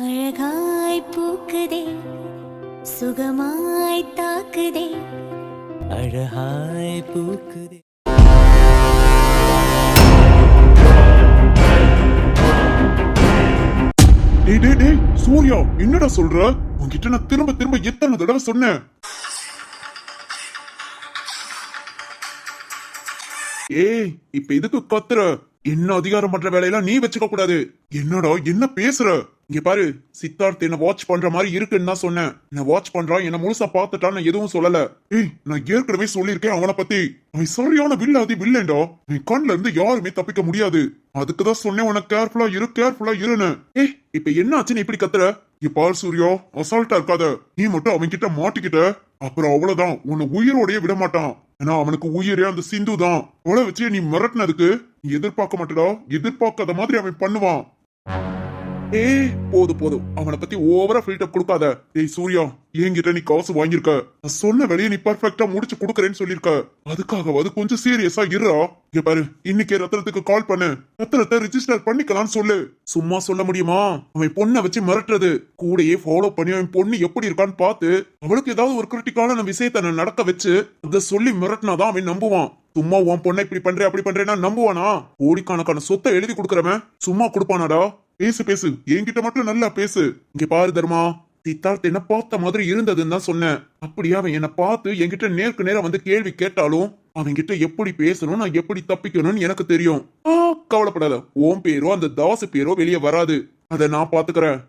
அழகாய் பூக்குதே சுகமாய் தாக்குதே அழகாய் பூக்குதே. டேய் டேய் டேய் சூர்யா, என்னடா சொல்ற? உன்கிட்ட நான் திரும்ப திரும்ப எத்தனை தடவை சொன்னேன்? ஏய், இப்ப எதுக்கு கத்துற? என்ன அதிகாரம் பண்ற வேலையெல்லாம் நீ வச்சுக்க கூடாது. என்னடா என்ன பேசுற? இங்க பாரு, சித்தார்த் என்ன வாட்ச் பண்ற மாதிரி இருக்குன்னு தான் சொன்னேன். என்ன வாட்ச் பண்றான், என்ன முழுசா பாத்துட்டான், நான் எதுவும் சொல்லல. ஏய், நான் ஏற்கனவே சொல்லியிருக்கேன் அவனை பத்தி. அவன் சரியான வில்லாதி வில்லன்டா. என் கண்ணுல இருந்து யாருமே தப்பிக்க முடியாது. அதுக்குதான் சொன்னேன் உனக்கு கேர்ஃபுல்லா இருன்னு. ஏய், இப்ப என்ன ஆச்சுன்னு இப்படி கத்துற? இங்க பாரு சூர்யா, அசால்ட்டா இருக்காத. நீ மட்டும் அவன் கிட்ட மாட்டிக்கிட்ட, அப்புறம் அவ்வளவுதான், உன்னை உயிரோடய விட மாட்டான். ஏன்னா அவனுக்கு உயிரே அந்த சிந்து தான். அவளை வச்சு நீ மிரட்டினதுக்கு நீ எதிர்பார்க்க மாட்டடா. எதிர்பார்க்காத மாதிரி அவன் பண்ணுவான். ஏய், போதும், அவனை பத்தி ஓவரா ஃபில்டப் கொடுக்காத. ஏய் சூர்யா, என்கிட்ட நீ காசு வாங்கியிருக்க. நான் சொன்ன வேலையை நீ பர்ஃபெக்டா முடிச்சு கொடுக்கறேன்னு சொல்லிருக்க. அதுக்காகவாது கொஞ்சம் சீரியஸா இருடா. இங்க பாரு, இன்னைக்கே ரத்தனத்துக்கு கால் பண்ணு. ரத்தனத்தை ரிஜிஸ்டர் பண்ணிக்கலாம்னு சொல்லு. சும்மா சொல்ல முடியுமா? அவன் பொண்ணை வச்சு மிரட்டுறது, கூடயே ஃபாலோ பண்ணி அவன் பொண்ணு எப்படி இருக்கான்னு பார்த்து அவளுக்கு ஏதாவது ஒரு கிரிட்டிக்கான விஷயத்த நான் நடக்க வச்சு அதை சொல்லி மிரட்டினாதான் அவன் நம்புவான். சும்மா உன் பொண்ணை இப்படி பண்றேன் அப்படி பண்றேன்னா நம்புவானா? கோடிக்கணக்கான சொத்தை எழுதி கொடுக்கறவன் சும்மா கொடுப்பானாடா? பேசு, என்கிட்ட மட்டும் நல்லா பேசு. இங்க பாரு தர்மா, சித்தார்த் என்ன பார்த்த மாதிரி இருந்ததுன்னு தான் சொன்னேன். அப்படியே அவன் என்ன பார்த்து என்கிட்ட நேருக்கு நேரம் வந்து கேள்வி கேட்டாலும் அவன்கிட்ட எப்படி பேசணும், நான் எப்படி தப்பிக்கணும்னு எனக்கு தெரியும். கவலைப்படாத, உன் பேரோ அந்த தாசு பேரோ வெளியே வராது. அதை நான் பாத்துக்கிறேன்.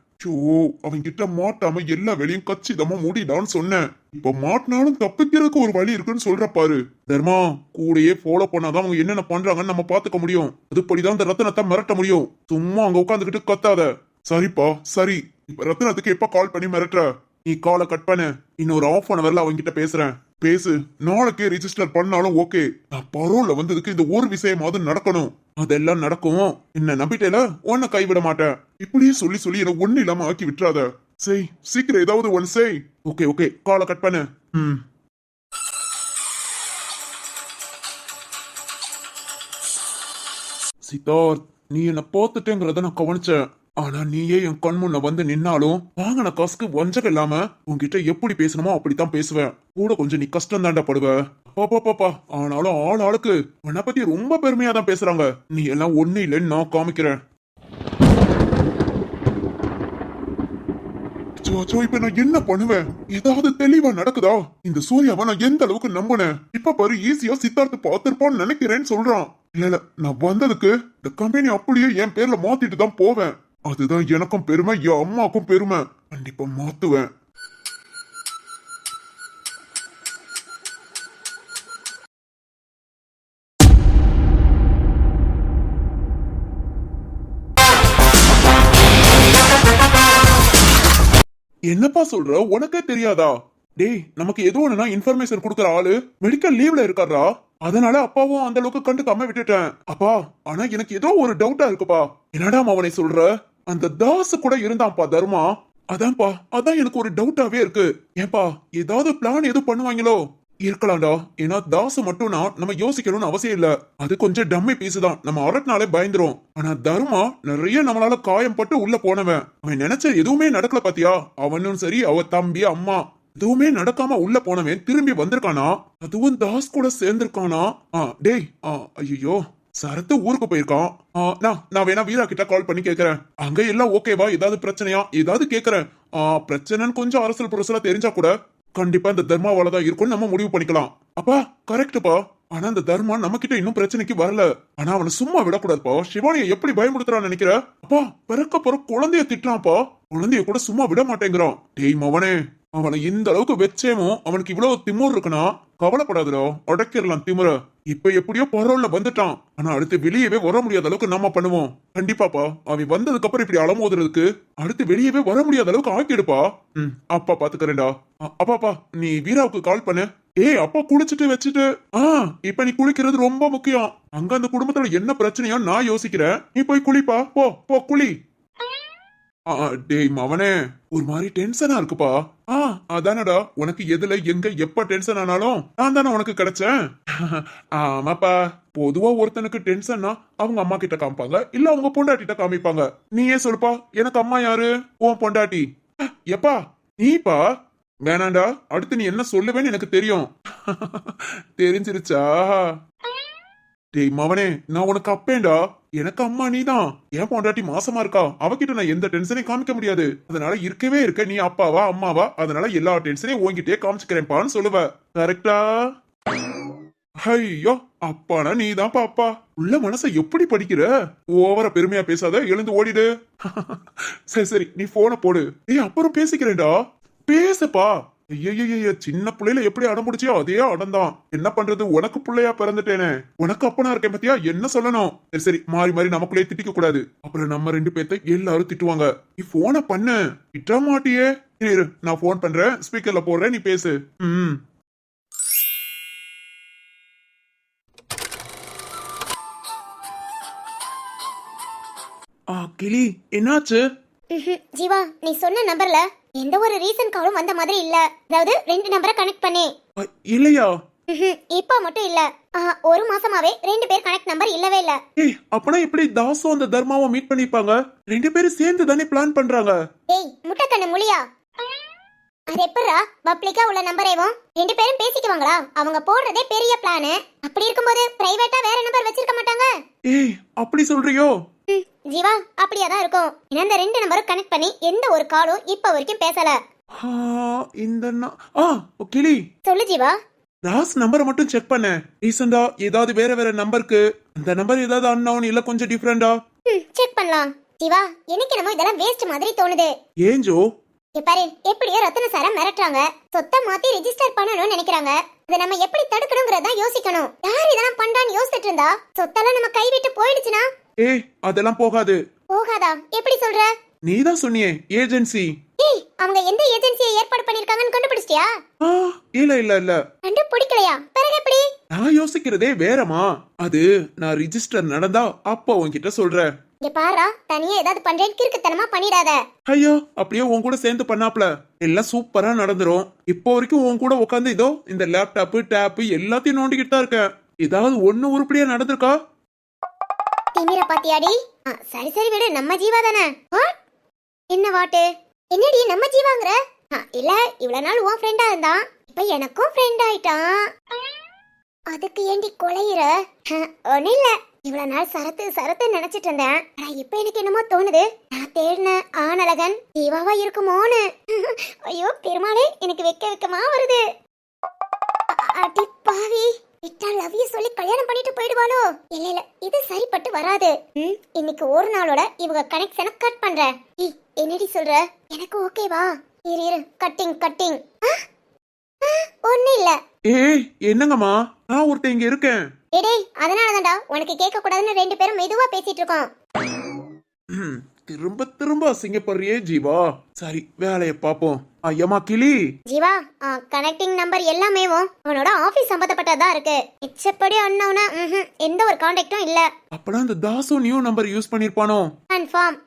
அவன் கிட்ட மாட்டாம எல்லா வேலையும் கச்சிதமா முடிடான்னு சொன்னேன். இப்ப மாட்டினாலும் தப்பிக்கிறதுக்கு ஒரு வழி இருக்குன்னு சொல்ற பாரு. தர்மா, கூடயே ஃபாலோ பண்ணாதான் அவங்க என்னென்ன பண்றாங்கன்னு நம்ம பாத்துக்க முடியும். அதுபடிதான் இந்த ரத்தனத்தை மிரட்ட முடியும். சும்மா அங்க உட்காந்துக்கிட்டு கத்தாத. சரிப்பா சரி. இப்ப ரத்தனத்துக்கு எப்ப கால் பண்ணி மிரட்டுற? நீ காலை கட் பண்ணு. இன்னொரு ½ அவங்க கிட்ட பேசுறேன். பேசு. நாளைக்கே ரிஜிஸ்டர் பண்ணாலும் ஓகே. நான் பரோல்ல வந்ததுக்கு இந்த ஒரு விஷயமாவது நடக்கணும். அதெல்லாம் நடக்கும். என்ன நம்பிட்டேல, உன்னை கைவிட மாட்டேன். இப்படியே சொல்லி என்ன ஒண்ணு இல்லாம ஆக்கி விட்டுறாத. செய், சீக்கிரம் ஏதாவது ஒன்னு செய். ஓகே, காலை கட் பண்ணு. சித்தார்த், நீ என்ன போத்துட்டேங்கிறத நான் கவனிச்சேன். ஆனா நீயே என் கண் முன்ன வந்து நின்னாலும் வாங்கின காசுக்கு வஞ்சகம் இல்லாம உன்கிட்ட எப்படி பேசணுமோ அப்படித்தான் பேசுவேன். கூட கொஞ்சம் நீ கஷ்டம் தாண்டா படுவ. பாப்பா, ஆனாலும் ஆளுக்கு உன்னை பத்தி ரொம்ப பெருமையா தான் பேசுறாங்க. நீ எல்லாம் ஒண்ணு இல்லைன்னு நான் காமிக்கிறேன். இப்ப நான் என்ன பண்ணுவேன்? ஏதாவது தெளிவா நடக்குதா? இந்த சூர்யாவை நான் எந்த அளவுக்கு நம்பினேன். இப்ப பாரு, ஈஸியா சித்தார்த்து பாத்திருப்பான்னு நினைக்கிறேன்னு சொல்றான். இல்ல, நான் வந்ததுக்கு இந்த கம்பெனி அப்படியே என் பேர்ல மாத்திட்டு தான் போவேன். அதுதான் எனக்கும் பெருமை, என் அம்மாக்கும் பெருமை. கண்டிப்பா மாத்துவேன். என்னப்பா சொல்ற? உனக்கே தெரியாதா? டேய், நமக்கு எது ஒண்ணுனா இன்ஃபர்மேஷன் கொடுக்கற ஆளு மெடிக்கல் லீவ்ல இருக்காரா. அதனால அப்பாவும் அந்த அளவுக்கு கண்டுக்காம விட்டுட்டேன். அப்பா, ஆனா எனக்கு ஏதோ ஒரு டவுட்டா இருக்குப்பா. என்னடா அவனை சொல்ற? அந்த தாசு கூட இருந்தான்ப்பா தர்மா. அதான் எனக்கு ஒரு டவுட்டாவே இருக்கு. ஏன்பா, ஏதாவது பிளான் எதுவும் பண்ணுவாங்களோ? இருக்கலாம்டா. ஏன்னா தாசு மட்டும்னா நம்ம யோசிக்கணும்னு அவசியம் இல்ல. அது கொஞ்சம் டம்மி பீஸ் தான், நம்ம அரட்டினாலே பயந்துரும். ஆனா தர்மா நிறைய நம்மளால காயம் பட்டு உள்ள போனவன். அவன் நினைச்ச எதுவுமே நடக்கல பாத்தியா? அவனும் சரி, அவ தம்பி, அம்மா, எதுவுமே நடக்காம உள்ள போனவன் திரும்பி வந்திருக்கானா? அதுவும் தாஸ் கூட சேர்ந்திருக்கானா? டேய், ஐயோ, சரத்து ஊருக்கு போயிருக்கான். நான் வேணா வீரா கிட்ட கால் பண்ணி கேக்குறேன். அங்க எல்லாம் ஓகேவா? ஏதாவது பிரச்சனையா ஏதாவது கேக்குறேன். பிரச்சனைன்னு கொஞ்சம் அரசல் புரசலா தெரிஞ்சா கூட கண்டிப்பா இந்த தர்மாவால தான் இருக்கும்னு நம்ம முடிவு பண்ணிக்கலாம். அப்பா கரெக்டுப்பா. ஆனா இந்த தர்மா நம்ம கிட்ட இன்னும் பிரச்சனைக்கு வரல. ஆனா அவனை சும்மா விடக்கூடாதுப்பா. சிவானியை எப்படி பயமுடுத்துறான்னு நினைக்கிற? அப்பா, பிறக்க போற குழந்தைய திட்டுறான்ப்பா. குழந்தைய கூட சும்மா விட மாட்டேங்கிறான். டேய் மவனே, அவனை இந்த அளவுக்கு வச்சேமோ அவனுக்கு இவ்வளவு திமுர் இருக்குன்னா கவலைப்படாதோ, உடைக்கிடலாம் திமுற. இப்ப எப்படியோ பரோல்ல வந்துட்டான். ஆனா அடுத்து வெளியவே வர முடியாத அளவுக்கு நாம பண்ணுவோம். கண்டிப்பாப்பா. அவன் வந்ததுக்கு அப்புறம் இப்படி அலமோதுறதுக்கு அடுத்து வெளியவே வர முடியாத அளவுக்கு ஆக்கிடுப்பா. அப்பா பாத்துக்கிறேன்டா. அப்பாப்பா, நீ வீராவுக்கு கால் பண்ணு. அப்பா குளிச்சுட்டு வச்சுட்டு. இப்ப நீ குளிக்கிறது ரொம்ப முக்கியம். அங்க அந்த குடும்பத்துல என்ன பிரச்சனையோ நான் யோசிக்கிறேன். நீ போய் குளிப்பா. போ குளி. டேய் மவனே, ஒரு மாதிரி டென்ஷனா இருக்குப்பா. அதானடா, உனக்கு எதுல எங்க எப்ப டென்ஷன் ஆனாலும் நான் தானே உனக்கு கிடைச்சேன். ஆமாப்பா. பொதுவா ஒருத்தனுக்கு டென்ஷன்னா அவங்க அம்மா கிட்ட காமிப்பாங்க, இல்ல அவங்க பொண்டாட்டிட்ட காமிப்பாங்க. நீயே சொல்லுப்பா, எனக்கு அம்மா யாரு? உன் பொண்டாட்டி. எப்பா நீப்பா? வேணாண்டா, அடுத்து நீ என்ன சொல்லுவேன்னு எனக்கு தெரியும். தெரிஞ்சிருச்சா? டேய் மவனே, நான் உனக்கு அப்பேன்டா. எனக்கு அம்மா நீதான். என் பொண்டாட்டி மாசமா இருக்கா, அவகிட்ட நான் எந்த டென்ஷனையும் காமிக்க முடியாது. அதனால இருக்கவே இருக்க நீ அப்பாவா அம்மாவா, அதனால எல்லா டென்ஷனையும் உன்கிட்டயே காமிச்சுக்கிறேன்பான்னு சொல்லுவ. கரெக்டா? ஐயோ, அப்பானா நீதான் அப்பா. உள்ள மனச எப்படி படிக்கிற? ஓவர பெருமையா பேசாத, எழுந்து ஓடிடு. சரி சரி, நீ போன போடு. ஏய் அப்புறம் பேசிக்கிறேன்டா. பேசுப்பா. ஐயய்ய, சின்ன பிள்ளையில எப்படி அடம் முடிச்சியோ அதே அடம்தான். என்ன பண்றது, உனக்கு பிள்ளையா பிறந்துட்டேனே. உனக்கு அப்பனா இருக்கேன் பத்தியா, என்ன சொல்லணும்? சரி சரி, மாறி மாறி நமக்குள்ளே திட்டிக்க கூடாது. அப்புறம் நம்ம ரெண்டு பேர்த்த எல்லாரும் திட்டுவாங்க. நீ போன பண்ணு. திட்ட மாட்டியே. இரு, நான் போன் பண்றேன், ஸ்பீக்கர்ல போடுறேன், நீ பேசு. கிளி, என்னாச்சு? ஜீவா, நீ சொன்ன நம்பர்ல எந்த ஒரு ரீசன் காலும் வந்த மாதிரி இல்ல. அதாவது ரெண்டு நம்பரை கனெக்ட் பண்ணி. இல்லையா? இப்ப மட்டும் இல்ல, ஒரு மாசமாவே ரெண்டு பேர் கனெக்ட் நம்பர் இல்லவே இல்ல. ஏய், அப்பனா எப்படி தாசும் அந்த தர்மாவும் மீட் பண்ணிருப்பாங்க? ரெண்டு பேரும் சேர்ந்து தானே பிளான் பண்றாங்க. ஏய் முட்டைக்கண்ணு முழியா, அது எப்படா பப்ளிக்கா உள்ள நம்பரேவும் ரெண்டு பேரும் பேசிக்குவாங்களா? அவங்க போடுறதே பெரிய பிளான். அப்படி இருக்கும்போது பிரைவேட்டா வேற நம்பர் வச்சிருக்க மாட்டாங்க. ஏய், அப்படி சொல்றியோ? ஜீவா, அப்படியாதான் இருக்கும். இந்த ரெண்டு நம்பரும் கனெக்ட் பண்ணி எந்த ஒரு காலும் இப்ப வரைக்கும் பேசல. கிளி, சொல்லு ஜீவா. ராஸ் நம்பரை மட்டும் செக் பண்ண. ரீசெண்டா ஏதாவது வேற வேற நம்பருக்கு அந்த நம்பர் ஏதாவது அன்னவுன் இல்ல கொஞ்சம் டிஃபரெண்டா செக் பண்ணலாம். ஜீவா, எனக்கு என்னமோ இதெல்லாம் வேஸ்ட் மாதிரி தோணுது. ஏஞ்சோ? பாரு, எப்படியோ ரத்தன சார மிரட்டுறாங்க. சொத்தை மாத்தி ரெஜிஸ்டர் பண்ணணும்னு நினைக்கிறாங்க. இதை நம்ம எப்படி தடுக்கணும்ங்கறத யோசிக்கணும். யார் இதெல்லாம் பண்றான்னு யோசிச்சுட்டு இருந்தா சொத்தெல்லாம் நம்ம கை விட்டு போயிடுச்சுனா? ஏய், அதெல்லாம் போகாது. போகாதா? எப்படி சொல்ற? நீதான் சொன்னியே ஏஜென்சி. ஏய், அவங்க எந்த ஏஜென்சியை ஏற்பாடு பண்ணிருக்காங்கன்னு கண்டுபிடிச்சிட்டியா? இல்ல இல்ல இல்ல, கண்டுபிடிக்கலையா? பிறகு எப்படி? நான் யோசிக்கிறதே வேறமா. அது நான் ரிஜிஸ்டர் நடந்தா அப்போ உன்கிட்ட சொல்றேன். இங்க பாரா, தனியா ஏதாவது பண்றேன் கிறுக்குத்தனமா பண்ணிடாத. ஐயோ, அப்படியே உன் கூட சேர்ந்து பண்ணாப்ல எல்லாம் சூப்பரா நடந்துரும். இப்போ வரைக்கும் உன் கூட உட்காந்து இதோ இந்த லேப்டாப் டேப் எல்லாத்தையும் நோண்டிக்கிட்டு தான் இருக்கேன். ஏதாவது ஒண்ணு உருப்படியா நடந்திருக்கா? திமிர பாத்தியாடி? சரி சரி விடு, நம்ம ஜீவா தானே. என்ன வாட்டு? என்னடி நம்ம ஜீவாங்கற? இல்ல, இவ்வளவு நாள் உன் ஃப்ரெண்டா இருந்தான், இப்ப எனக்கும் ஃப்ரெண்ட் ஆயிட்டான். அதுக்கு ஏண்டி கொலையிற? ஒன்னும் இல்ல, இவ்வளவு நாள் சரத்து சரத்து நினைச்சிட்டு இருந்தேன். இப்ப எனக்கு என்னமோ தோணுது, நான் தேடின ஆனழகன் ஜீவாவா இருக்குமோன்னு. ஐயோ பெருமாளே, எனக்கு வெக்கமா வருது. அடி பாவி, விட்டா லவ் யூ சொல்லி கல்யாணம் பண்ணிட்டு போயிடுவாளோ? இல்ல இல்ல, இது சரிப்பட்டு வராது. இன்னைக்கு ஒரு நாளோட இவங்க கனெக்ஷனை கட் பண்றேன். என்னடி சொல்ற? எனக்கு ஓகேவா? இரு இரு, கட்டிங் கட்டிங். ஒண்ணு இல்ல. ஏய், என்னங்கம்மா, நான் ஒருத்தன் இங்க இருக்கேன். டேய், அதனாலதான்டா உனக்கு கேட்க கூடாதுன்னு ரெண்டு பேரும் மெதுவா பேசிட்டு இருக்கோம். திரும்ப திரும்ப அசிங்கப்படுறியே ஜீவா. சரி, வேலைய பாப்போம். ஐயமா கிளி. ஜீவா, கனெக்டிங் நம்பர் எல்லாமே அவனோட ஆபீஸ் சம்பந்தப்பட்டதா இருக்கு. மிச்சப்படி அண்ணாவனா எந்த ஒரு கான்டாக்டும் இல்ல. அப்பனா அந்த தாசு நியூ நம்பர் யூஸ் பண்ணிருப்பானோ? கன்ஃபார்ம்.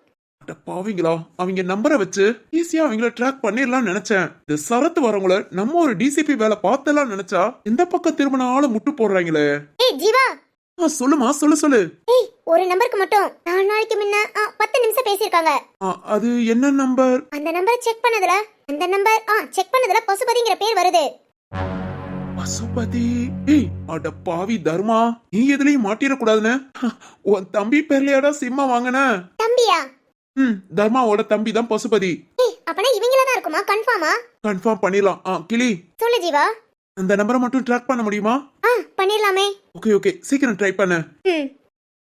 பாவீங்களா, அவங்க நம்பரை வச்சு ஈஸியா அவங்கள ட்ராக் பண்ணிடலாம் நினைச்சேன். இந்த சரத்து வரவங்கள நம்ம ஒரு டிசிபி வேலை பார்த்தலாம் நினைச்சா இந்த பக்கம் திரும்பினாலும் முட்டு போடுறாங்களே. ஏய் ஜீவா. சொல்லுமா, சொல்லு. ஏய், ஒரு நம்பருக்கு மட்டும் 4 நாளைக்கு முன்ன 10 நிமிஷம் பேசிருக்காங்க. அது என்ன நம்பர்? அந்த நம்பரை செக் பண்ணதுல பசுபதிங்கிற பேர் வருது. பசுபதி? ஏய், அட பாவி தர்மா, நீ எதுலயும் மாட்டிர கூடாதுன்னு உன் தம்பி பேர்லயாடா சிம்மா வாங்கின? தம்பியா? தர்மாவோட தம்பி தான் பசுபதி. ஏய், அப்பனா இவங்களா தான் இருக்குமா? கன்ஃபார்மா? கன்ஃபார்ம் பண்ணிடலாம். கிளி, சொல்லு ஜீவா. அந்த நம்பரை மட்டும் ட்ராக் பண்ண முடியுமா? பண்ணிரலாமே. ஓகே, சீக்கிரம் ட்ரை பண்ணு.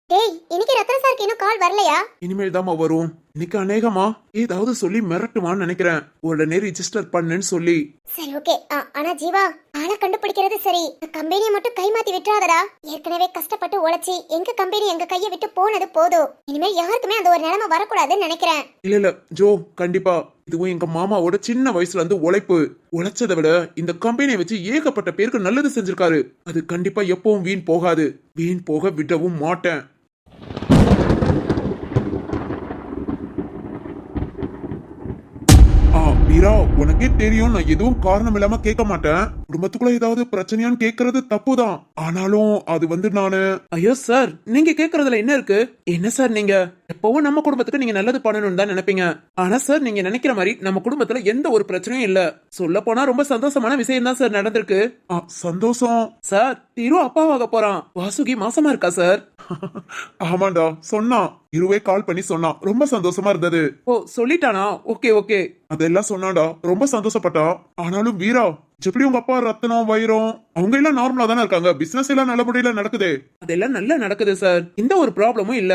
டேய், இன்னைக்கு ரத்ன சாருக்கு இன்னும் கால் வரலையா? இனிமேல் தாமா வரும். இன்னைக்கு அநேகமா ஏதாவது சொல்லி மிரட்டுவான்னு நினைக்கிறேன். உடனே ரிஜிஸ்டர் பண்ணுன்னு சொல்லி. சரி ஓகே. ஆனா ஜீவா, ஆளை கண்டுபிடிக்கிறது சரி, கம்பெனியை மட்டும் கை மாத்தி விட்டுறாதடா. ஏற்கனவே கஷ்டப்பட்டு உழைச்சி எங்க கம்பெனி எங்க கையை விட்டு போனது போதும். இனிமேல் யாருக்குமே அந்த ஒரு நிலைமை வரக்கூடாதுன்னு நினைக்கிறேன். இல்ல ஜோ, கண்டிப்பா. இதுவும் எங்க மாமாவோட சின்ன வயசுல இருந்து உழைப்பு. உழைச்சதை விட இந்த கம்பெனியை வச்சு ஏகப்பட்ட பேருக்கு நல்லது செஞ்சிருக்காரு. அது கண்டிப்பா எப்பவும் வீண் போகாது. வீண் போக விடவும் மாட்டேன். வீரா, உனக்கே தெரியும் நான் எதுவும் காரணம் இல்லாம கேட்க மாட்டேன். குடும்பத்துக்குள்ள ஏதாவது பிரச்சனையான்னு கேக்குறது தப்புதான். ஆனாலும் அது வந்து நானு ஐயோ சார், நீங்க கேக்குறதுல என்ன இருக்கு? என்ன சார் நீங்க எப்பவும் நம்ம குடும்பத்துக்கு நீங்க நல்லது பண்ணணும்னு தான் நினைப்பீங்க. ஆனா சார், நீங்க நினைக்கிற மாதிரி நம்ம குடும்பத்துல எந்த ஒரு பிரச்சனையும் இல்ல. சொல்ல போனா ரொம்ப சந்தோஷமான விஷயம் தான் சார் நடந்திருக்கு. சந்தோஷம். சார், திரு அப்பாவாக போறான். வாசுகி மாசமா இருக்கா சார். ஆமாண்டா, சொன்னான். இருவே கால் பண்ணி சொன்னான். ரொம்ப சந்தோஷமா இருந்தது. ஓ, சொல்லிட்டானா? Okay okay. அதெல்லாம் சொன்னாடா, ரொம்ப சந்தோஷப்பட்டான். ஆனாலும் வீரா, எப்படி உங்க அப்பா ரத்தனம் வைரம் அவங்க எல்லாம் நார்மலா தானே இருக்காங்க? பிசினஸ் எல்லாம் நல்லபடியில நடக்குதே. அதெல்லாம் நல்லா நடக்குது சார், எந்த ஒரு ப்ராப்ளமும் இல்ல.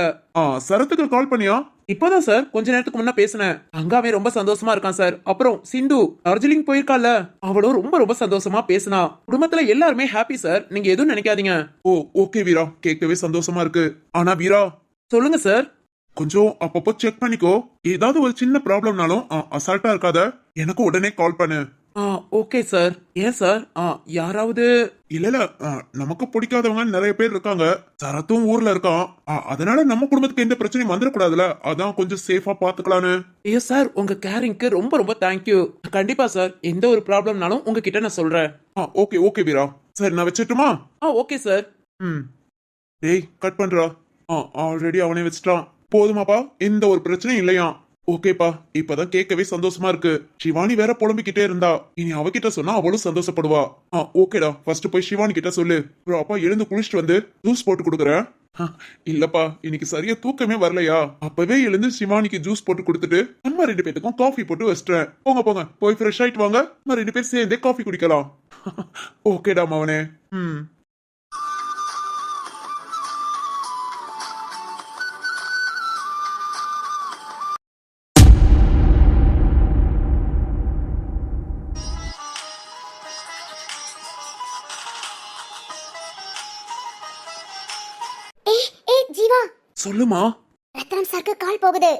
சரத்துக்கு கால் பண்ணியா? இப்போதான் சார் கொஞ்ச நேரத்துக்கு முன்ன பேசினேன். அங்காவே ரொம்ப சந்தோஷமா இருக்கான் சார். அப்புறம் சிந்து டார்ஜிலிங் போயிருக்கால, அவளும் ரொம்ப ரொம்ப சந்தோஷமா பேசினா. குடும்பத்துல எல்லாருமே ஹாப்பி சார், நீங்க எதுவும் நினைக்காதீங்க. ஓ ஓகே வீரா, கேட்கவே சந்தோஷமா இருக்கு. ஆனா வீரா, சொல்லுங்க சார். கொஞ்சம் அப்பப்போ செக் பண்ணிக்கோ. ஏதாவது ஒரு சின்ன ப்ராப்ளம்னாலும் அசால்ட்டா இருக்காத. எனக்கு உடனே கால் பண்ணு. Okay sir. ஏன் சார், யாராவது? இல்ல நமக்கு பிடிக்காதவங்க நிறைய பேர் இருக்காங்க. சரத்தும் ஊர்ல இருக்கான். அதனால நம்ம குடும்பத்துக்கு எந்த பிரச்சனையும் வந்துடக்கூடாதுல, அதான் கொஞ்சம் சேஃபா பாத்துக்கலான்னு. ஐயோ சார், உங்க கேரிங்க்கு ரொம்ப ரொம்ப தேங்க்யூ. கண்டிப்பா சார், எந்த ஒரு ப்ராப்ளம்னாலும் உங்ககிட்ட நான் சொல்றேன். ஓகே ஓகே வீரா, சரி நான் வச்சிட்டுமா? Okay sir. டேய் கட் பண்றா. ஆல்ரெடி அவனே வச்சிட்டான். போதுமாப்பா, எந்த ஒரு பிரச்சனையும் இல்லையா? ஓகேப்பா, இப்பதான் கேட்கவே சந்தோஷமா இருக்கு. சிவானி வேற புலம்பிக்கிட்டே இருந்தா, இனி அவகிட்ட சொன்னா அவளும் சந்தோஷப்படுவா. ஓகேடா, ஃபர்ஸ்ட் போய் சிவானி கிட்ட சொல்லு. அப்புறம் அப்பா எழுந்து குளிச்சுட்டு வந்து ஜூஸ் போட்டு கொடுக்குறேன். இல்லப்பா, இன்னைக்கு சரியா தூக்கமே வரலையா? அப்பவே எழுந்து சிவானிக்கு ஜூஸ் போட்டு கொடுத்துட்டு நம்ம 2 பேத்துக்கும் காஃபி போட்டு வச்சிட்டேன். போங்க போங்க, போய் ஃப்ரெஷ் ஆயிட்டு வாங்க. நம்ம 2 பேரும் சேர்ந்தே காஃபி குடிக்கலாம். ஓகேடா மவனே. ஜீவா, சொல்லுமா. ரத்னம் சாருக்கு கால் போகுது.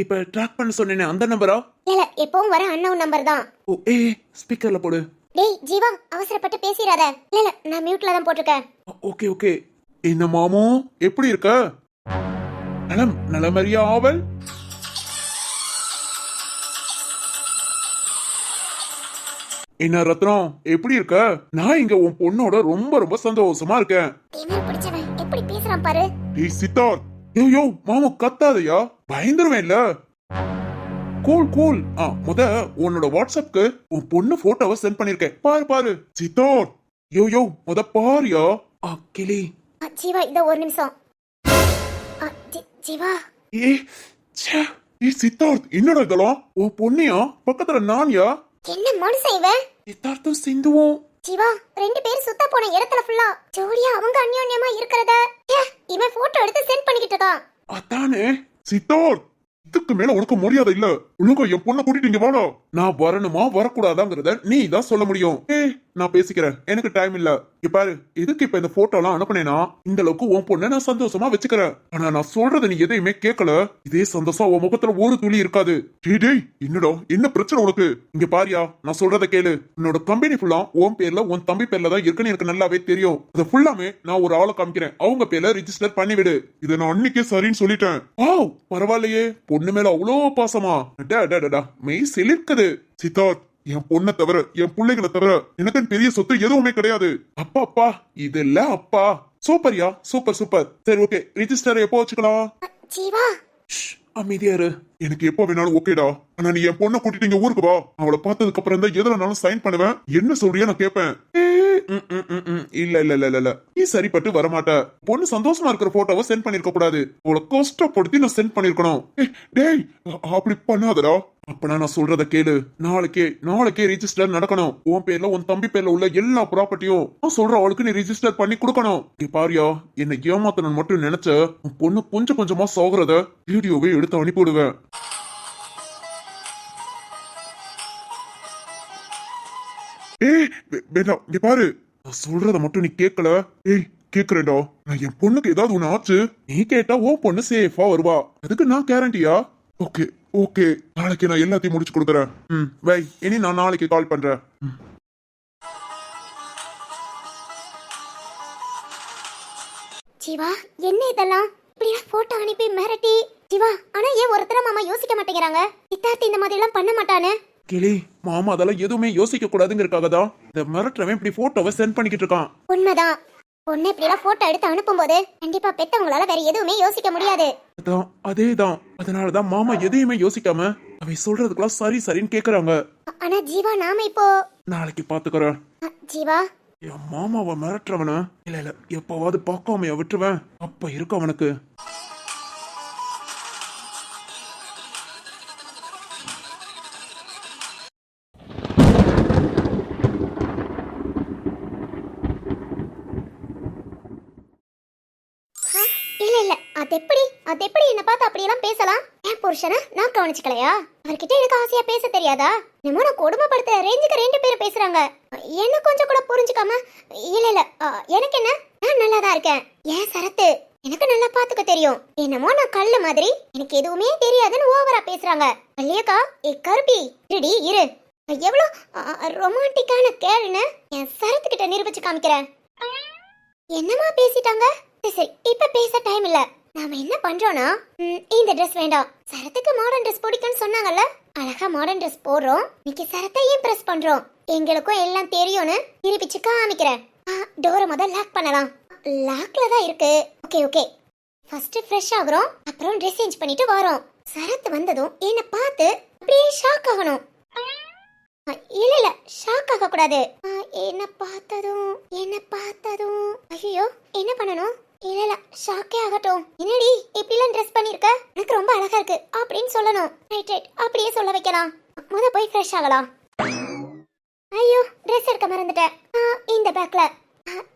இப்ப ட்ராக் பண்ண சொன்னேனே அந்த நம்பரா? இல்ல, எப்பவும் வர அன்னோன் நம்பர் தான். ஓ, ஸ்பீக்கர்ல போடு. டேய் ஜீவா, அவசரப்பட்டு பேசிராத. இல்ல, நான் மியூட்ல தான் போட்டிருக்கேன். Okay okay. என்ன மாமோ, எப்படி இருக்க? நலம் நலமறியா ஆவல். என்ன ரத்னம், எப்படி இருக்க? நான் இங்க உன் பொண்ணோட ரொம்ப ரொம்ப சந்தோஷமா இருக்கேன். திமிர் பிடிச்சவன் எப்படி பேசுறான் பாரு. டேய் சித்தார், யோ மாமா கத்தாதயா, பயந்துருவேன்ல. Cool cool. உன்னோட வாட்ஸ்அப்க்கு உன் பொண்ணு போட்டோவை சென்ட் பண்ணிருக்கேன், பாரு பாரு. சித்தார், யோ முத பாரியா. கிளி. ஜீவா, இத ஒரு நிமிஷம். ஜீவா, சித்தார்த், என்னடா இதெல்லாம்? உன் பொண்ணியா? பக்கத்துல நான்யா? என்ன மனுஷன் இவன்? சித்தார்த்தும் சிந்துவும். ஜீவா, 2 பேர் சுத்த போன இடத்துல ஃபுல்லா ஜோடியா அவங்க அந்யோன்யமா இருக்கறத இவன் போட்டோ எடுத்து சென்ட் பண்ணிக்கிட்டு இருக்கான். அதானே. சித்தார்த், இதுக்கு மேல உனக்கு மரியாதை இல்ல. ஒழுங்கா என் பொண்ணை கூட்டிட்டு இங்க வாடா. நான் வரணுமா வரக்கூடாதாங்கிறத நீ தான் சொல்ல முடியும். நான் பேசிக்கிறேன், எனக்கு டைம் இல்ல. பாரு, எதுக்கு இப்ப இந்த போட்டோ எல்லாம் அனுப்புனேனா, இந்த அளவுக்கு உன் பொண்ணை நான் சந்தோஷமா வச்சுக்கிறேன். ஆனா நான் சொல்றத நீ எதையுமே கேட்கல. இதே சந்தோஷம் உன் முகத்துல ஒரு துளி இருக்காது. டேய் என்னடா, என்ன பிரச்சனை உனக்கு? இங்க பாரியா, நான் சொல்றத கேளு. உன்னோட கம்பெனி ஃபுல்லா உன் பேர்ல உன் தம்பி பேர்ல தான் இருக்குன்னு எனக்கு நல்லாவே தெரியும். அதை ஃபுல்லாமே நான் ஒரு ஆளை காமிக்கிறேன், அவங்க பேர்ல ரிஜிஸ்டர் பண்ணிவிடு. இதை நான் அன்னைக்கே சரின்னு சொல்லிட்டேன். பரவாயில்லையே, பொண்ணு மேல அவ்வளோ பாசமா. மெய் சிலிர்க்குது. சித்தார்த், என் பொண்ணை தவிர, என் பிள்ளைகளை தவிர எனக்கு பெரிய சொத்து எதுவுமே கிடையாது. அப்பா அப்பா, இதெல்லாம் அப்பா. சூப்பர்யா, சூப்பர் சூப்பர். சரி ஓகே, ரிஜிஸ்டர் எப்போ வச்சுக்கலாம்? ஜீவா, அமைதியாரு. எனக்கு எப்போ வேணாலும் ஓகேடா. ஆனா நீ என் பொண்ணை கூட்டிட்டு இங்க ஊருக்கு வா. அவளை பார்த்ததுக்கு அப்புறம் தான் எதுலனாலும் சைன் பண்ணுவேன். என்ன சொல்றியா நான் கேட்பேன். இல்ல இல்ல இல்ல இல்ல, நீ சரிப்பட்டு வரமாட்ட. பொண்ணு சந்தோஷமா இருக்கிற போட்டோவை சென்ட் பண்ணிருக்க கூடாது. அவளை கஷ்டப்படுத்தி நான் சென்ட் பண்ணிருக்கணும். டேய் அப்படி பண்ணாதடா. அப்பனா நான் சொல்றத கேளு. நாளைக்கே ரிஜிஸ்டர் நடக்கணும். உன் பேர்ல உன் தம்பி பேர்ல உள்ள எல்லா ப்ராப்பர்ட்டியும் நான் சொல்ற அவளுக்கு நீ ரிஜிஸ்டர் பண்ணி கொடுக்கணும். பாரியா, என்ன ஏமாத்தணும் மட்டும் நினைச்ச உன் பொண்ணு கொஞ்சம் கொஞ்சமா சாகுறத வீடியோவே எடுத்து அனுப்பிவிடுவேன். வேண்டாம், இங்க பாரு, நான் சொல்றத மட்டும் நீ கேட்கல. கேக்குறேன்டா. நான் என் பொண்ணுக்கு ஏதாவது ஒண்ணு ஆச்சு, நீ கேட்டா உன் பொண்ணு சேஃபா வருவா. அதுக்கு நான் கேரண்டியா? ஓகே ஓகே, நாளைக்கு நான் எல்லாத்தையும் முடிச்சு கொடுக்குறேன். வை, இனி நான் நாளைக்கு கால் பண்றேன். ஜீவா, என்ன இதெல்லாம்? இப்படியா போட்டோ அனுப்பி மிரட்டி? ஜீவா, ஆனா ஏன் ஒருத்தர மாமா யோசிக்க மாட்டேங்கிறாங்க? சித்தார்த்தி இந்த மாதிரி எல்லாம் பண்ண மாட்டானே. கிளி மாமா அதெல்லாம் எதுவுமே யோசிக்க கூடாதுங்கிறதுக்காக தான் இந்த மிரட்டுறவன் இப்படி போட்டோவை சென்ட் பண்ணிக்கிட்டு இருக்கான். உண்மைதான். பொண்ணு இப்படிலாம் போட்டோ எடுத்து அனுப்பும்போது கண்டிப்பா பெத்தவங்களால வேற எதுவுமே யோசிக்க முடியாது. அதான் அதேதான். அதனாலதான் மாமா எதையுமே யோசிக்காம அவன் சொல்றதுக்கெல்லாம் சரி சரின்னு கேக்குறாங்க. ஆனா ஜீவா, நாம இப்போ நாளைக்கு பாத்துக்கிறேன். ஜீவா, என் மாமாவை மிரட்டுறவன இல்ல எப்பவாவது பார்க்காமைய விட்டுருவேன். அப்ப இருக்கு அவனுக்கு. இல்ல இல்ல, அது எப்படி என்ன பார்த்து அப்படியெல்லாம் பேசலாம்? என் புருஷனை நான் கவனிச்சுக்கலையா? அவர்கிட்ட எனக்கு ஆசையா பேச தெரியாதா? நம்ம நான் கொடுமைப்படுத்த ரேஞ்சுக்கு ரெண்டு பேரும் பேசுறாங்க. என்ன கொஞ்சம் கூட புரிஞ்சுக்காம இல்ல இல்ல, எனக்கு என்ன, நான் நல்லா தான் இருக்கேன். ஏன் சரத்து, எனக்கு நல்லா பாத்துக்க தெரியும். என்னமோ நான் கல்லு மாதிரி எனக்கு எதுவுமே தெரியாதுன்னு ஓவரா பேசுறாங்க. அல்லையக்கா, கருப்பி இருடி இரு, எவ்வளவு ரொமான்டிக்கான கேள்னு என் சரத்து கிட்ட நிரூபிச்சு காமிக்கிறேன். என்னமா பேசிட்டாங்க? சரி, இப்ப பேச டைம் இல்ல. நாம என்ன பண்றோம்னா, இந்த ட்ரெஸ் வேண்டாம், சரத்துக்கு மாடர்ன் ட்ரெஸ் பிடிக்கும்னு சொன்னாங்கல்ல, அழகா மாடர்ன் ட்ரெஸ் போடுறோம். இன்னைக்கு சரத்தை இம்ப்ரெஸ் பண்றோம். எங்களுக்கும் எல்லாம் தெரியும்னு நிரூபிச்சு காமிக்கிறேன். டோரை முதல்ல லாக் பண்ணலாம். லாக்ல தான் இருக்கு. ஓகே ஓகே, ஃபர்ஸ்ட் ஃப்ரெஷ் ஆகுறோம், அப்புறம் ட்ரெஸ் சேஞ்ச் பண்ணிட்டு வரோம். சரத்து வந்ததும் என்ன பார்த்து அப்படியே ஷாக் ஆகணும். இல்ல இல்ல, ஷாக் ஆக கூடாது. என்ன பார்த்ததும் ஐயோ என்ன பண்ணணும்? இல்ல இல்ல, ஷாக்கே ஆகட்டும். என்னடி இப்படிலாம் ட்ரெஸ் பண்ணிருக்க, எனக்கு ரொம்ப அழகா இருக்கு அப்படின்னு சொல்லணும். ரைட் ரைட், அப்படியே சொல்ல வைக்கலாம். முத போய் ஃப்ரெஷ் ஆகலாம். ஐயோ, ட்ரெஸ் எடுக்க மறந்துட்டேன். இந்த பேக்ல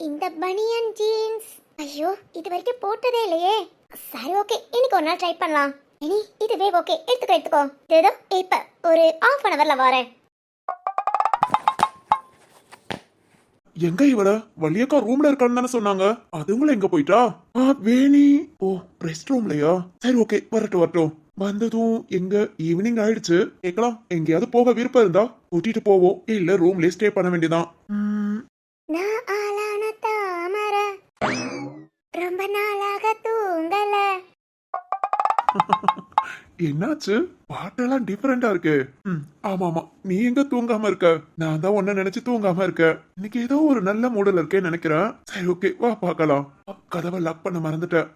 இந்த பனியன் ஜீன்ஸ். ஐயோ, இது வரைக்கும் போட்டதே இல்லையே. சரி ஓகே, இன்னைக்கு ஒரு நாள் ட்ரை பண்ணலாம். இனி இதுவே ஓகே, எடுத்துக்கோ. ஏதோ இப்ப ஒரு ½ அன் அவர்ல வரேன். எங்க இவள? வள்ளியக்கா ரூம்ல இருக்கான்னு தானே சொன்னாங்க. அதுங்களும் எங்க போயிட்டா? வேணி, ஓ ரெஸ்ட் ரூம்லயா? சரி ஓகே, வரட்டும். வந்ததும் எங்க ஈவினிங் ஆயிடுச்சு, கேக்கலாம். எங்கேயாவது போக விருப்பம் இருந்தா கூட்டிட்டு போவோம், இல்ல ரூம்லயே ஸ்டே பண்ண வேண்டியதான். நான் ஆளான தாமரை, ரொம்ப நாளாக தூங்கல. என்னாச்சு? பாட்டெல்லாம் டிஃபரெண்டா இருக்கு. ஆமா, நீ எங்க தூங்காம இருக்க? நான் தான் உன்ன நினைச்சு தூங்காம இருக்க. இன்னைக்கு ஏதோ ஒரு நல்ல மூடல இருக்கேன்னு நினைக்கிறேன். சரி ஓகே, வா பார்க்கலாம். கதவை லாக் பண்ண மறந்துட்டேன்.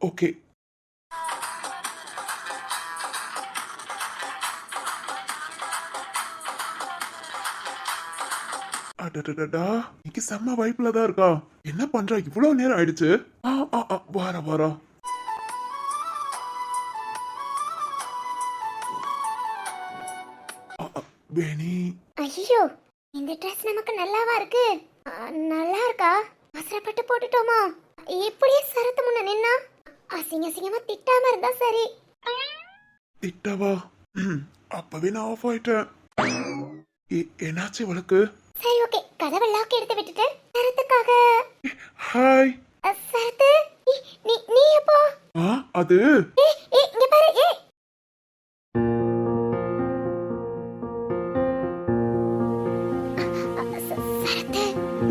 ஓகே. அடடடா, இன்னைக்கு செம்ம வைப்ல தான் இருக்கா. என்ன பண்றா? இவ்வளவு நேரம் ஆயிடுச்சு. வாரா. வேணி, ஐயோ, இந்த ட்ரெஸ் நமக்கு நல்லாவா இருக்கு? நல்லா இருக்கா? அவசரப்பட்டு போட்டுட்டோமா? இப்படியே சரத்து முன்ன நின்னா அசிங்கமா திட்டாம இருந்தா சரி. திட்டவா? அப்பவே நான் ஆஃப் ஆயிட்டேன். என்னாச்சு இவளுக்கு? சரி ஓகே, கதவை லாக் எடுத்து விட்டுட்டு சரத்துக்காக. ஹாய் சரத்து, நீ எப்போ? அது இங்க பாரு. சரத்து,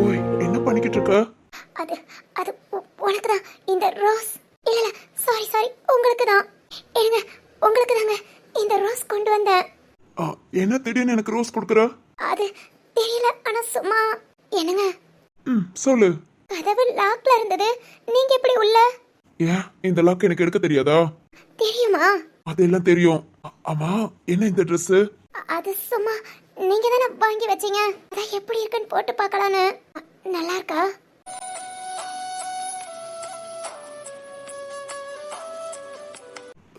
ஓய், என்ன பண்ணிக்கிட்டு இருக்க? அது உனக்கு தான் இந்த ரோஸ். இல்ல சாரி, உங்களுக்கு தான். ஏங்க, உங்களுக்கு தாங்க இந்த ரோஸ் கொண்டு வந்தேன். என்ன திடீர்னு எனக்கு ரோஸ் கொடுக்குற? அது தெரியல, ஆனா சும்மா. என்னங்க? சொல்லு. கதவு லாக்ல இருந்தது, நீங்க எப்படி உள்ள? ஏன் இந்த லாக் எனக்கு எடுக்க தெரியாதா? தெரியுமா? அதெல்லாம் தெரியும். ஆமா, என்ன இந்த ட்ரெஸ்? அது சும்மா நீங்க தானே வாங்கி வச்சீங்க, அதான் எப்படி இருக்குன்னு போட்டு பார்க்கலான்னு. நல்லா இருக்கா?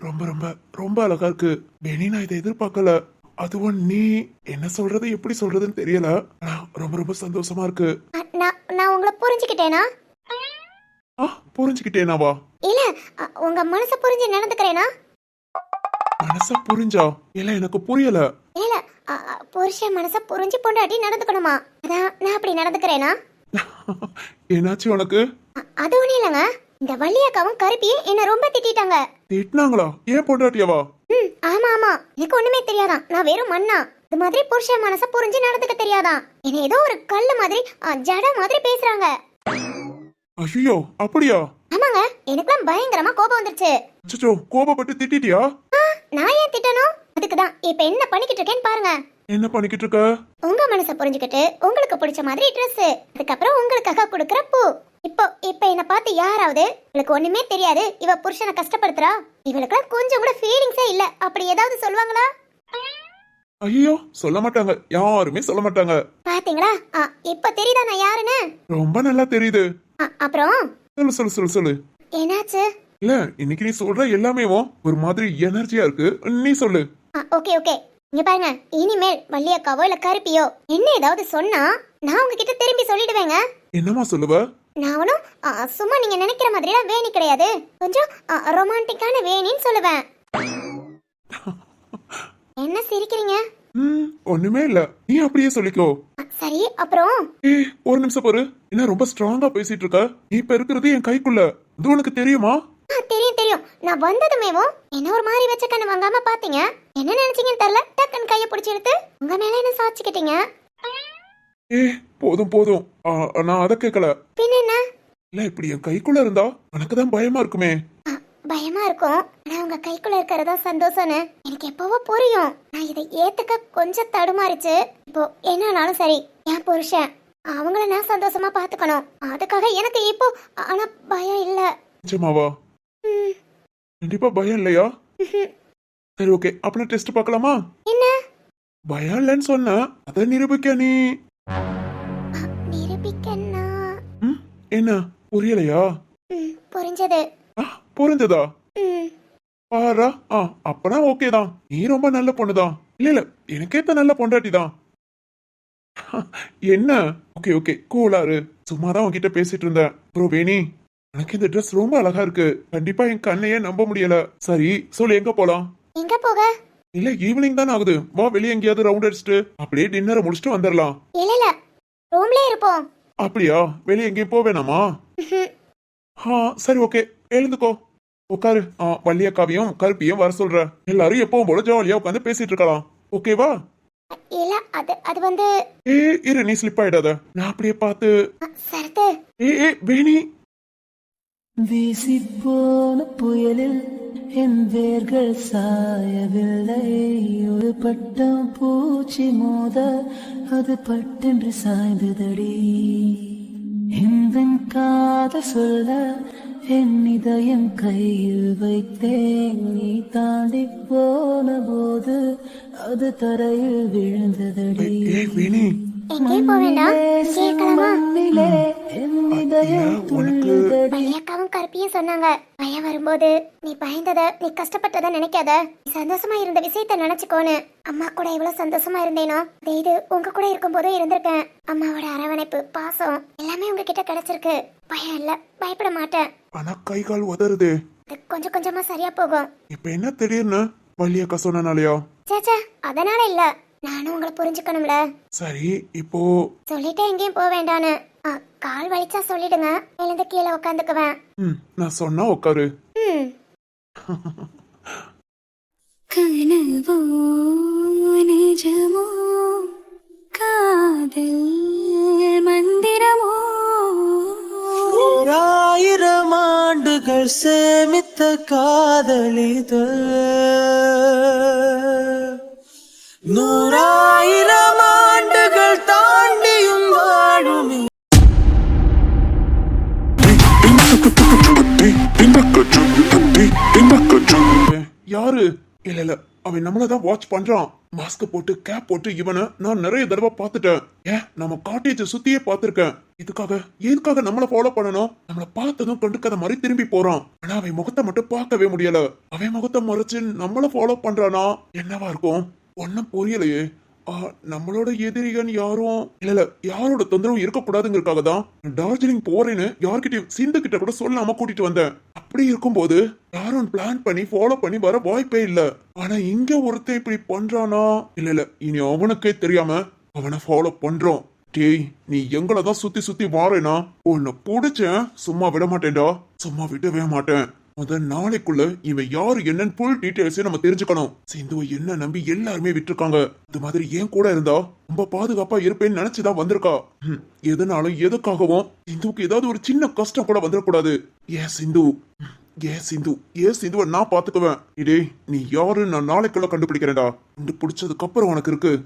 ரொம்ப ரொம்ப ரொம்ப அழகா இருக்கு. வேணி, நான் இதை எதிர்பார்க்கல. அதுவும் நீ என்ன சொல்றது எப்படி சொல்றதுன்னு தெரியல. ஆனா ரொம்ப ரொம்ப சந்தோஷமா இருக்கு. நான் உங்களை புரிஞ்சுக்கிட்டேனா? புரிஞ்சுக்கிட்டேனாவா? இல்ல, உங்க மனச புரிஞ்சு நடந்துக்கிறேனா? மனச புரிஞ்சா? இல்ல எனக்கு புரியல. இல்ல, புருஷன் மனச புரிஞ்சு பொண்டாட்டி நடந்துக்கணுமா, அதான் நான் அப்படி நடந்துக்கிறேனா? என்னாச்சு உனக்கு? அது ஒண்ணு இல்லங்க, இந்த வள்ளியக்காவும் கருப்பியும் என்ன ரொம்ப திட்டாங்க. திட்டினாங்களா? ஏன் பொண்டாட்டியாவா? ஆமா, எனக்கு ஒண்ணுமே தெரியாதான், நான் வெறும் மண்ணா. இது மாதிரி புருஷன் மனச புரிஞ்சு நடந்துக்க தெரியாதான். என்ன ஏதோ ஒரு கல்லு மாதிரி ஜட மாதிரி பேசுறாங்க. ஐயோ, அப்படியா? ஆமாங்க, எனக்குலாம் பயங்கரமா கோபம் வந்துருச்சு. அச்சச்சோ, கோபப்பட்டு திட்டிட்டியா? நான் ஏன் திட்டணும்? அதுக்கு தான் இப்ப என்ன பண்ணிக்கிட்டு இருக்கேன்னு பாருங்க. என்ன பண்ணிக்கிட்டு இருக்க? உங்க மனசை புரிஞ்சுக்கிட்டு உங்களுக்கு பிடிச்ச மாதிரி Dress, அதுக்கப்புறம் உங்களுக்காக கொடுக்கற பூ. இப்போ இப்ப என்ன பார்த்து யாராவது இவளுக்கு ஒண்ணுமே தெரியாது, இவ புருஷனை கஷ்டப்படுத்துறா, இவளுக்குலாம் கொஞ்சம் கூட ஃபீலிங்ஸே இல்ல அப்படி ஏதாவது சொல்லுவாங்களா? ஐயோ, சொல்ல மாட்டாங்க, யாருமே சொல்ல மாட்டாங்க. பாத்தீங்களா? இப்ப தெரியுதா நான் யாருன்னு? ரொம்ப நல்லா தெரியுது. அப்புறம் சொல்லு சொல்லு சொல்லு சொல்லு. என்னாச்சு? இல்ல, இன்னைக்கு நீ சொல்ற எல்லாமே ஒரு மாதிரி எனர்ஜியா இருக்கு. நீ சொல்லு. ஓகே ஓகே, இங்க பாருங்க, இனிமேல் வள்ளியக்காவோ இல்ல கருப்பியோ என்ன ஏதாவது சொன்னா நான் உங்ககிட்ட திரும்பி சொல்லிடுவேங்க. என்னமா சொல்லுவ? நான் ஒன்றும் சும்மா நீங்க நினைக்கிற மாதிரிலாம் வேணி கிடையாது, கொஞ்சம் ரொமான்டிக்கான வேணின்னு சொல்லுவேன். என்ன சிரிக்கிறீங்க? ஒண்ணுமே இல்ல, நீ அப்படியே சொல்லிக்கோ. சரி, அப்புறம் ஒரு நிமிஷம் பாரு, என்ன ரொம்ப ஸ்ட்ராங்கா பேசிட்டு இருக்க? நீ இப்ப இருக்கிறது என் கைக்குள்ள, இது உனக்கு தெரியுமா? தெரியும் தெரியும், நான் வந்ததுமேவும் என்ன ஒரு மாதிரி வச்ச கண்ணு வாங்காம பாத்தீங்க, என்ன நினைச்சீங்கன்னு தெரியல, டக்குன்னு கைய பிடிச்சி எடுத்து உங்க மேல என்ன சாச்சிக்கிட்டீங்க. போதும் போதும், நான் அதை கேட்கல. பின்ன என்ன? இல்ல, இப்படி என் கைக்குள்ள இருந்தா உனக்குதான் பயமா இருக்குமே. பயமா இருக்கும், ஆனா உங்க கைக்குள்ள இருக்கிறதா சந்தோஷம்னு எனக்கு எப்பவோ புரியும். நான் இதை ஏத்துக்க கொஞ்சம் தடுமாறிச்சு. இப்போ என்னன்னாலும் சரி, என் புருஷன் அவங்கள நான் சந்தோஷமா பாத்துக்கணும், அதுக்காக எனக்கு இப்போ ஆனா பயம் இல்ல. நிஜமாவா? கண்டிப்பா பயம் இல்லையா? சரி ஓகே, அப்பனா டெஸ்ட் பார்க்கலாமா? என்ன? பயம் இல்லைன்னு சொன்ன, அதை நிரூபிக்க நீ நிரூபிக்கன்னா? என்ன புரியலையா? புரிஞ்சது. புரிஞ்சதா? பாரா, அப்பனா ஓகே தான், நீ ரொம்ப நல்ல பொண்ணுதான். இல்ல இல்ல, எனக்கேத்த நல்ல பொண்டாட்டி தான். என்ன? ஓகே ஓகே, கூலாரு, சும்மாதான் உன்கிட்ட பேசிட்டு இருந்தேன். ப்ரோ வேணி, எனக்கு இந்த ட்ரெஸ் ரொம்ப அழகா இருக்கு, கண்டிப்பா என் கண்ணையே நம்ப முடியல. சரி சொல்லு, எங்க போலாம்? எங்க போக? இல்ல, ஈவினிங் தானே ஆகுது, வா வெளியே எங்கேயாவது ரவுண்ட் அடிச்சுட்டு அப்படியே டின்னரை முடிச்சுட்டு வந்துடலாம். இல்ல இல்ல, ரூம்லயே இருப்போம். அப்படியா? வெளியே எங்கேயும் போவேணாமா? சரி ஓகே, எழுந்துக்கோ, உட்காரு. வள்ளியக்காவையும் கருப்பியும் வர சொல்ற, எல்லாரும் எப்பவும் போல ஜாலியா உட்காந்து பேசிட்டு இருக்கலாம். ஓகேவா? இல்ல, அது வந்து இரு, நீ ஸ்லிப் ஆயிடாத, நான் அப்படியே பார்த்து. சரத்து. வேணி. வீசிப்போன புயலில் என் வேர்கள் சாயவில்லை, ஒரு பட்டம் பூச்சி மோத அது பட்டென்று சாய்ந்ததடி. இந்த காத சொல்ல என் இதயம் கையில் வைத்தேன், நீ தாண்டி போன போது அது தரையில் விழுந்ததடி. வேணி, எங்கேயும் போக வேண்டாம், கேட்கலாமா? வள்ளியக்காவும் கருப்பியும் சொன்னாங்க, பயம் வரும்போது நீ பயந்தத, நீ கஷ்டப்பட்டத நினைக்காத, நீ சந்தோஷமா இருந்த விஷயத்த நினைச்சுக்கோன்னு. அம்மா கூட இவ்வளவு சந்தோஷமா இருந்தேனோ இது உங்க கூட இருக்கும் போதும் இருந்திருக்கேன். அம்மாவோட அரவணைப்பு, பாசம் எல்லாமே உங்ககிட்ட கிடைச்சிருக்கு. பயம் இல்ல, பயப்பட மாட்டேன். ஆனா கை கால் உதறுது. அது கொஞ்சம் கொஞ்சமா சரியா போகும். இப்ப என்ன திடீர்னு வள்ளியக்கா சொன்னாலயா? சேச்சா, அதனால இல்ல, நானும் உங்களை புரிஞ்சுக்கணும்ல. சரி, இப்போ சொல்லிட்டு எங்கேயும் போக வேண்டான்னு. கால் வலிச்சா சொல்லிடுங்க, எழுந்து கீழே உட்காந்துக்குவேன். நான் சொன்னா உட்காரு. கனவோ நிஜமோ காதல் மந்திரமோ, 1000 ஆண்டுகள் சேமித்த காதலிது, 100,000 ஆண்டுகள் தாண்டியும் வாழுமே. யாரு? இல்ல இல்ல, அவன் நம்மளதான் வாட்ச் பண்றான். மாஸ்க் போட்டு கேப் போட்டு இவனை நான் நிறைய தடவை பார்த்துட்டேன். நம்ம காட்டேஜ் சுத்தியே பார்த்திருக்கேன். எதுக்காக நம்மள ஃபாலோ பண்ணணும்? நம்மள பார்த்ததும் கண்டுக்காத மாதிரி திரும்பி போறான். ஆனா அவன் முகத்தை மட்டும் பார்க்கவே முடியல. அவன் முகத்தை மறைச்சு நம்மள ஃபாலோ பண்றானா? என்னவா இருக்கும்? ஒன்னும் புரியலையே. நம்மளோட எதிரிகள் யாரும் இல்ல யாரோட தொந்தரவும் இருக்கக்கூடாதுங்கிறதுக்காக தான் டார்ஜிலிங் போறேன்னு யார்கிட்டயும் சிந்து கிட்ட கூட சொல்லாம கூட்டிட்டு வந்தேன். அப்படி இருக்கும்போது யாரும் பிளான் பண்ணி ஃபாலோ பண்ணி வர வாய்ப்பே இல்ல. ஆனா இங்க ஒருத்தன் இப்படி பண்றானா? இல்ல இனி அவனுக்கே தெரியாம அவனை ஃபாலோ பண்றோம். டேய், நீ எங்களதான் சுத்தி சுத்தி வாரேனா உன்னை புடிச்சேன், சும்மா விட மாட்டேன்டா, சும்மா விடவே மாட்டேன். முதல் நாளைக்குள்ள இவன் யாரு என்னன்னு ஃபுல் டீடைல்ஸே நம்ம தெரிஞ்சுக்கணும். சிந்துவை என்ன நம்பி எல்லாருமே விட்டுருக்காங்க. அது மாதிரி ஏன் கூட இருந்தா ரொம்ப பாதுகாப்பா இருப்பேன்னு நினைச்சுதான் வந்திருக்கா. எதுனாலும் எதுக்காகவும் சிந்துவுக்கு ஏதாவது ஒரு சின்ன கஷ்டம் கூட வந்துடக்கூடாது. ஏன் சிந்து, ஏன் சிந்துவை நான் பாத்துக்குவேன். இடே நீ யாரு நான் நாளைக்குள்ள கண்டுபிடிக்கிறேன்டா. கண்டுபிடிச்சதுக்கு அப்புறம் உனக்கு இருக்கு.